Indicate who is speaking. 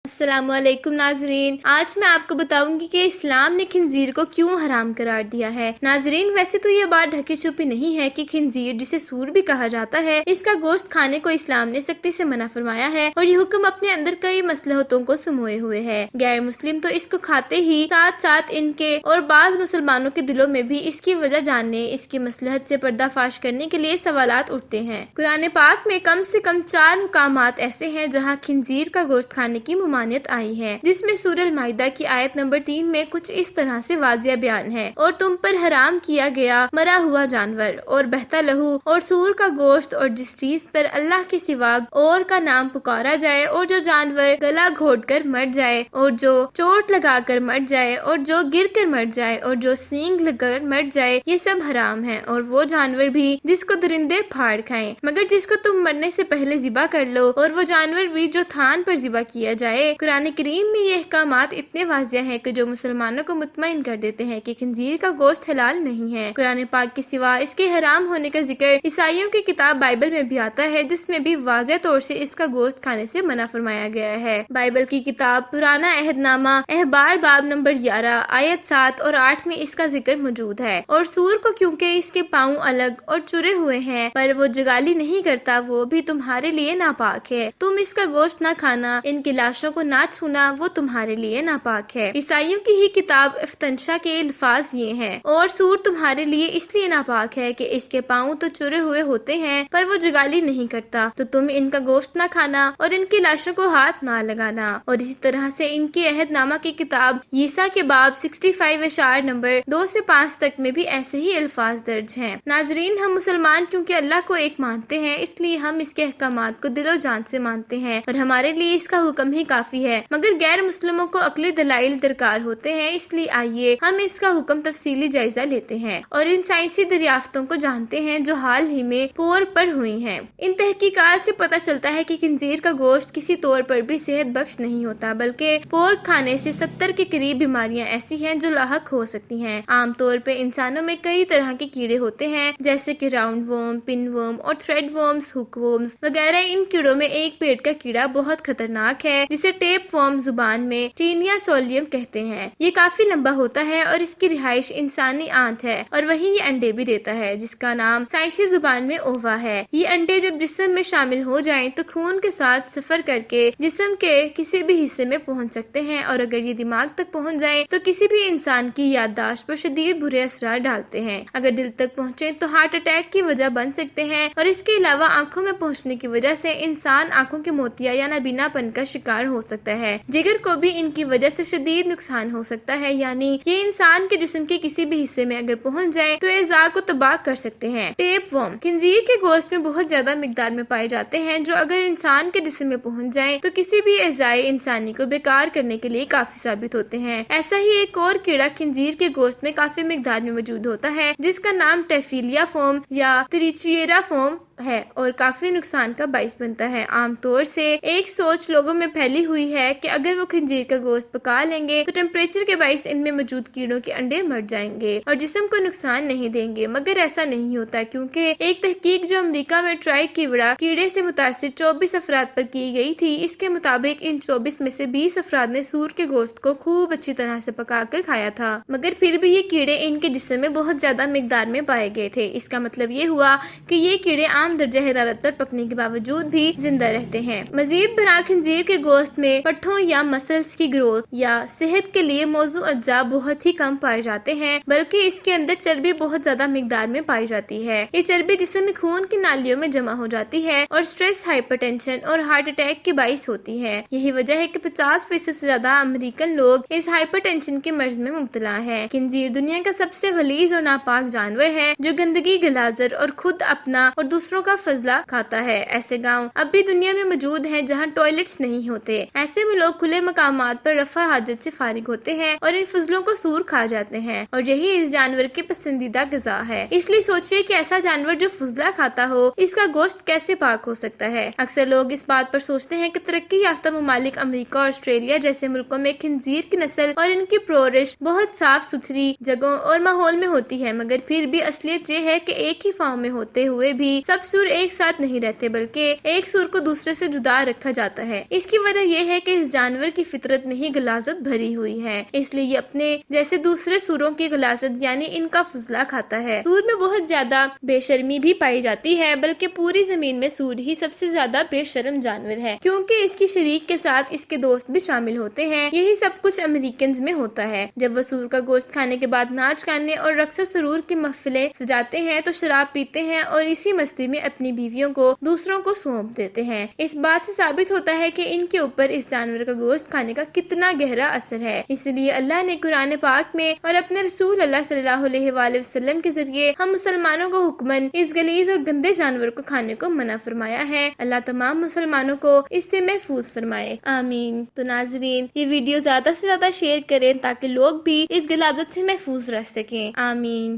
Speaker 1: السلام علیکم ناظرین، آج میں آپ کو بتاؤں گی کہ اسلام نے خنزیر کو کیوں حرام قرار دیا ہے۔ ناظرین، ویسے تو یہ بات ڈھکی چھپی نہیں ہے کہ خنزیر جسے سور بھی کہا جاتا ہے، اس کا گوشت کھانے کو اسلام نے سختی سے منع فرمایا ہے اور یہ حکم اپنے اندر کئی مصلحتوں کو سموئے ہوئے ہے۔ غیر مسلم تو اس کو کھاتے ہی ساتھ ساتھ ان کے اور بعض مسلمانوں کے دلوں میں بھی اس کی وجہ جاننے، اس کی مصلحت سے پردہ فاش کرنے کے لیے سوالات اٹھتے ہیں۔ قرآن پاک میں کم سے کم 4 مقامات ایسے ہیں جہاں خنزیر کا گوشت کھانے کی ممانعت آئی ہے، جس میں سورہ المائدہ کی آیت نمبر 3 میں کچھ اس طرح سے واضح بیان ہے: اور تم پر حرام کیا گیا مرا ہوا جانور اور بہتا لہو اور سور کا گوشت اور جس چیز پر اللہ کے سوا اور کا نام پکارا جائے، اور جو جانور گلا گھونٹ کر مر جائے، اور جو چوٹ لگا کر مر جائے، اور جو گر کر مر جائے، اور جو سینگ لگ کر مر جائے، یہ سب حرام ہے۔ اور وہ جانور بھی جس کو درندے پھاڑ کھائیں، مگر جس کو تم مرنے سے پہلے ذبح کر لو، اور وہ جانور بھی جو تھان پر ذبح کیا جائے۔ قرآن کریم میں یہ احکامات اتنے واضح ہیں کہ جو مسلمانوں کو مطمئن کر دیتے ہیں کہ خنزیر کا گوشت حلال نہیں ہے۔ قرآن پاک کے سوا اس کے حرام ہونے کا ذکر عیسائیوں کی کتاب بائبل میں بھی آتا ہے، جس میں بھی واضح طور سے اس کا گوشت کھانے سے منع فرمایا گیا ہے۔ بائبل کی کتاب پرانا عہد نامہ احبار باب نمبر 11 آیت 7 اور 8 میں اس کا ذکر موجود ہے۔ اور سور کو کیونکہ اس کے پاؤں الگ اور چرے ہوئے ہیں پر وہ جگالی نہیں کرتا، وہ بھی تمہارے لیے ناپاک ہے۔ تم اس کا گوشت نہ کھانا، ان کی لاشوں کو نہ چھونا، وہ تمہارے لیے ناپاک ہے۔ عیسائیوں کی ہی کتاب افتنشا کے الفاظ یہ ہیں: اور سور تمہارے لیے اس لیے ناپاک ہے کہ اس کے پاؤں تو چرے ہوئے ہوتے ہیں پر وہ جگالی نہیں کرتا، تو تم ان کا گوشت نہ کھانا اور ان کی لاشوں کو ہاتھ نہ لگانا۔ اور اسی طرح سے ان کی عہد نامہ کی کتاب یسع کے باب 65 اشعار نمبر 2 سے 5 تک میں بھی ایسے ہی الفاظ درج ہیں۔ ناظرین، ہم مسلمان کیونکہ اللہ کو ایک مانتے ہیں، اس لیے ہم اس کے احکامات کو دل و جان سے مانتے ہیں اور ہمارے لیے اس کا حکم ہی کافی ہے، مگر غیر مسلموں کو عقلی دلائل درکار ہوتے ہیں۔ اس لیے آئیے ہم اس کا حکم تفصیلی جائزہ لیتے ہیں اور ان سائنسی دریافتوں کو جانتے ہیں جو حال ہی میں پور پر ہوئی ہیں۔ ان تحقیقات سے پتہ چلتا ہے کہ خنزیر کا گوشت کسی طور پر بھی صحت بخش نہیں ہوتا، بلکہ پورک کھانے سے 70 کے قریب بیماریاں ایسی ہیں جو لاحق ہو سکتی ہیں۔ عام طور پہ انسانوں میں کئی طرح کے کیڑے ہوتے ہیں، جیسے کہ راؤنڈ ورم، پن ورم اور تھریڈ ورمز، ہک ورمز وغیرہ۔ ان کیڑوں میں ایک پیٹ کا کیڑا بہت خطرناک ہے جسے ٹیپ ورم زبان میں ٹینیا سولیم کہتے ہیں۔ یہ کافی لمبا ہوتا ہے اور اس کی رہائش انسانی آنت ہے، اور وہیں یہ انڈے بھی دیتا ہے جس کا نام سائنسی زبان میں اووا ہے۔ یہ انڈے جب جسم میں شامل ہو جائیں تو خون کے ساتھ سفر کر کے جسم کے کسی بھی حصے میں پہنچ سکتے ہیں، اور اگر یہ دماغ تک پہنچ جائیں تو کسی بھی انسان کی یادداشت پر شدید برے اثرات ڈالتے ہیں۔ اگر دل تک پہنچیں تو ہارٹ اٹیک کی وجہ بن سکتے ہیں، اور اس کے علاوہ آنکھوں میں پہنچنے کی وجہ سے انسان آنکھوں کے موتیا یا نابینا پن کا شکار ہو سکتا ہے۔ جگر کو بھی ان کی وجہ سے شدید نقصان ہو سکتا ہے، یعنی یہ انسان کے جسم کے کسی بھی حصے میں اگر پہنچ جائیں تو اعضاء کو تباہ کر سکتے ہیں۔ ٹیپ ورم خنزیر کے گوشت میں بہت زیادہ مقدار میں پائے جاتے ہیں، جو اگر انسان کے جسم میں پہنچ جائیں تو کسی بھی اعضائے انسانی کو بیکار کرنے کے لیے کافی ثابت ہوتے ہیں۔ ایسا ہی ایک اور کیڑا خنزیر کے گوشت میں کافی مقدار میں موجود ہوتا ہے، جس کا نام ٹیفیلیا فورم یا تریچیرا فورم ہے اور کافی نقصان کا باعث بنتا ہے۔ عام طور سے ایک سوچ لوگوں میں پھیلی ہوئی ہے کہ اگر وہ خنزیر کا گوشت پکا لیں گے تو ٹیمپریچر کے باعث ان میں موجود کیڑوں کے انڈے مر جائیں گے اور جسم کو نقصان نہیں دیں گے، مگر ایسا نہیں ہوتا، کیونکہ ایک تحقیق جو امریکہ میں ٹرائی کیوڑا کیڑے سے متاثر 24 افراد پر کی گئی تھی، اس کے مطابق ان 24 میں سے 20 افراد نے سور کے گوشت کو خوب اچھی طرح سے پکا کر کھایا تھا، مگر پھر بھی یہ کیڑے ان کے جسم میں بہت زیادہ مقدار میں پائے گئے تھے۔ اس کا مطلب یہ ہوا کہ یہ کیڑے عام درجہ حرارت پر پکنے کے باوجود بھی زندہ رہتے ہیں۔ مزید برآں خنزیر کے گوشت میں پٹھوں یا مسلز کی گروتھ یا صحت کے لیے موزوں اجزاء بہت ہی کم پائے جاتے ہیں، بلکہ اس کے اندر چربی بہت زیادہ مقدار میں پائی جاتی ہے۔ یہ چربی جسم میں خون کی نالیوں میں جمع ہو جاتی ہے اور سٹریس، ہائپر ٹینشن اور ہارٹ اٹیک کے باعث ہوتی ہے۔ یہی وجہ ہے کہ 50% سے زیادہ امریکن لوگ اس ہائپر ٹینشن کے مرض میں مبتلا ہے۔ خنزیر دنیا کا سب سے غلیظ اور ناپاک جانور ہے جو گندگی، گلازر اور خود اپنا اور دوسروں کا فضلہ کھاتا ہے۔ ایسے گاؤں اب بھی دنیا میں موجود ہیں جہاں ٹوائلٹس نہیں ہوتے۔ ایسے میں لوگ کھلے مقامات پر رفع حاجت سے فارغ ہوتے ہیں اور ان فضلوں کو سور کھا جاتے ہیں، اور یہی اس جانور کی پسندیدہ غذا ہے۔ اس لیے سوچئے کہ ایسا جانور جو فضلہ کھاتا ہو، اس کا گوشت کیسے پاک ہو سکتا ہے۔ اکثر لوگ اس بات پر سوچتے ہیں کہ ترقی یافتہ ممالک امریکہ اور آسٹریلیا جیسے ملکوں میں خنزیر کی نسل اور ان کی پرورش بہت صاف ستھری جگہوں اور ماحول میں ہوتی ہے، مگر پھر بھی اصلیت یہ ہے کہ ایک ہی فارم میں ہوتے ہوئے بھی سب سور ایک ساتھ نہیں رہتے بلکہ ایک سور کو دوسرے سے جدا رکھا جاتا ہے۔ اس کی وجہ یہ ہے کہ اس جانور کی فطرت میں ہی غلاظت بھری ہوئی ہے، اس لیے یہ اپنے جیسے دوسرے سوروں کی غلاظت یعنی ان کا فضلہ کھاتا ہے۔ سور میں بہت زیادہ بے شرمی بھی پائی جاتی ہے، بلکہ پوری زمین میں سور ہی سب سے زیادہ بے شرم جانور ہے، کیونکہ اس کی شریک کے ساتھ اس کے دوست بھی شامل ہوتے ہیں۔ یہی سب کچھ امریکنز میں ہوتا ہے۔ جب وہ سور کا گوشت کھانے کے بعد ناچ گانے اور رقص و سرور کی محفلیں سجاتے ہیں تو شراب پیتے ہیں اور اسی مستی میں اپنی بیویوں کو دوسروں کو سونپ دیتے ہیں۔ اس بات سے ثابت ہوتا ہے کہ ان کے اوپر اس جانور کا گوشت کھانے کا کتنا گہرا اثر ہے۔ اس لیے اللہ نے قرآن پاک میں اور اپنے رسول اللہ صلی اللہ علیہ وآلہ وسلم کے ذریعے ہم مسلمانوں کو حکمن اس غلیظ اور گندے جانور کو کھانے کو منع فرمایا ہے۔ اللہ تمام مسلمانوں کو اس سے محفوظ فرمائے، آمین۔ تو ناظرین، یہ ویڈیو زیادہ سے زیادہ شیئر کریں تاکہ لوگ بھی اس غلاظت سے محفوظ رہ سکیں، آمین۔